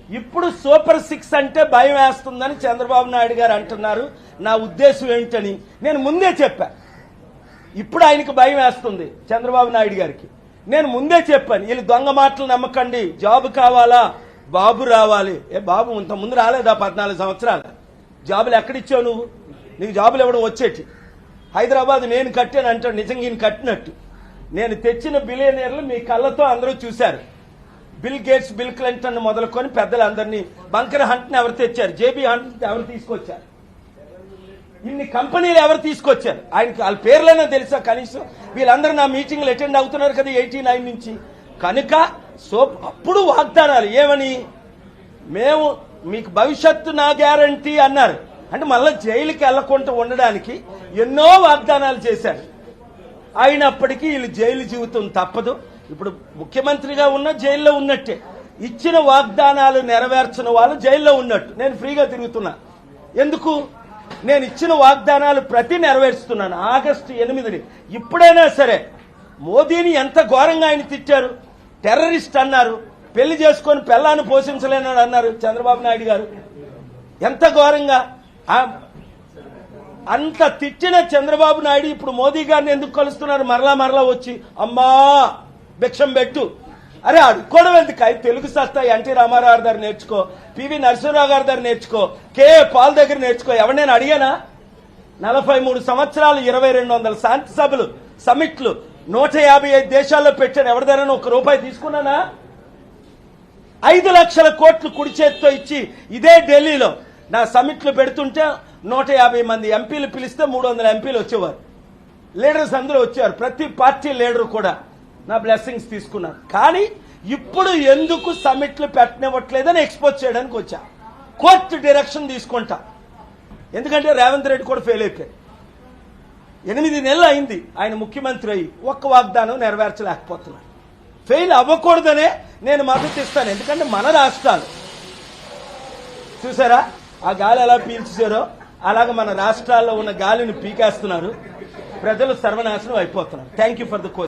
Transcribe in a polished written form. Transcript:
ఇప్పుడు సూపర్ 6 అంటే భయం వేస్తుందని చంద్రబాబు నాయుడు గారు అంటున్నారు. నా ఉద్దేశం ఏంటని నేను ముందే చెప్పా. ఇప్పుడు ఆయనకి భయం వేస్తుంది చంద్రబాబు నాయుడు గారికి. నేను ముందే చెప్పాను, వీళ్ళు దొంగ మాటలు నమ్మకండి, జాబ్ కావాలా, బాబు రావాలి. బాబు ఇంత ముందు రాలేదా? 14 సంవత్సరాలు జాబులు ఎక్కడిచ్చావు నువ్వు? నీకు జాబులు ఇవ్వడం వచ్చేటి. హైదరాబాద్ నేను కట్టాను అంటాడు, నిజంగా ఈయన కట్టినట్టు. నేను తెచ్చిన బిలియనీర్లు మీ కళ్ళతో అందరూ చూశారు. బిల్ గేట్స్, బిల్ క్లింటన్ మొదలుకొని పెద్దలందరినీ. బంకర్ హంట్ని ఎవరు తెచ్చారు? జేబీ హంట్ ఎవరు తీసుకొచ్చారు? ఇన్ని కంపెనీలు ఎవరు తీసుకొచ్చారు? ఆయనకి వాళ్ళ పేర్లైనా తెలుసా కనీసం? వీళ్ళందరూ నా మీటింగ్లు అటెండ్ అవుతున్నారు కదా 89 నుంచి. కనుక అప్పుడు వాగ్దానాలు ఏమని, మేము మీకు భవిష్యత్తు నా గ్యారంటీ అన్నారు. అంటే మళ్ళీ జైలుకి వెళ్లకుండా ఉండడానికి ఎన్నో వాగ్దానాలు చేశారు. అయినప్పటికీ వీళ్ళు జైలు జీవితం తప్పదు. ఇప్పుడు ముఖ్యమంత్రిగా ఉన్న జైల్లో ఉన్నట్టే. ఇచ్చిన వాగ్దానాలు నెరవేర్చిన వాళ్ళు జైల్లో ఉన్నట్టు. నేను ఫ్రీగా తిరుగుతున్నా. ఎందుకు? నేను ఇచ్చిన వాగ్దానాలు ప్రతి నెరవేరుస్తున్నాను. ఆగస్టు 8ని ఇప్పుడైనా సరే మోదీని ఎంత ఘోరంగా ఆయన తిట్టారు. టెర్రరిస్ట్ అన్నారు, పెళ్లి చేసుకొని పెళ్ళాన్ని పోషించలేనని అన్నారు చంద్రబాబు నాయుడు గారు. ఎంత ఘోరంగా! అంత తిట్టిన చంద్రబాబు నాయుడు ఇప్పుడు మోదీ గారిని ఎందుకు కలుస్తున్నారు? మరలా వచ్చి అమ్మా భిక్షం పెట్టు. అరే అడుక్కోవడం ఎందుకు? తెలుగు సత్తా ఎన్టీ రామారావు గారు నేర్చుకో, పివి నరసింహరావు గారి దగ్గర నేర్చుకో, కేఏ పాల్ దగ్గర నేర్చుకో. ఎవరినైనా అడిగానా? 43 సంవత్సరాలు 2200 శాంతి సభలు, సమిట్లు, 155 దేశాల్లో పెట్టాను. ఎవరి దగ్గర ₹1 తీసుకున్నానా? 5 లక్షల కోట్లు కుడి చేతితో ఇచ్చి ఇదే ఢిల్లీలో నా సమిట్లు పెడుతుంటే 150 మంది ఎంపీలు పిలిస్తే 300 ఎంపీలు వచ్చేవారు. లీడర్స్ అందరూ వచ్చారు. ప్రతి పార్టీ లీడర్ కూడా నా బ్లెస్సింగ్స్ తీసుకున్నారు. కానీ ఇప్పుడు ఎందుకు సమిట్లు పెట్టనివ్వట్లేదని ఎక్స్పోజ్ చేయడానికి వచ్చా. కోర్టు డైరెక్షన్ తీసుకుంటా. ఎందుకంటే రేవంత్ రెడ్డి కూడా ఫెయిల్ అయిపోయారు. 8 నెలలు అయింది ఆయన ముఖ్యమంత్రి అయ్యి, ఒక్క వాగ్దానం నెరవేర్చలేకపోతున్నారు. ఫెయిల్ అవ్వకూడదనే నేను మద్దతు ఇస్తాను. ఎందుకంటే మన రాష్ట్రాలు చూసారా ఆ గాలి ఎలా పీల్చారో అలాగే మన రాష్ట్రాల్లో ఉన్న గాలిని పీకేస్తున్నారు. ప్రజలు సర్వనాశనం అయిపోతున్నారు. Thank you for the question.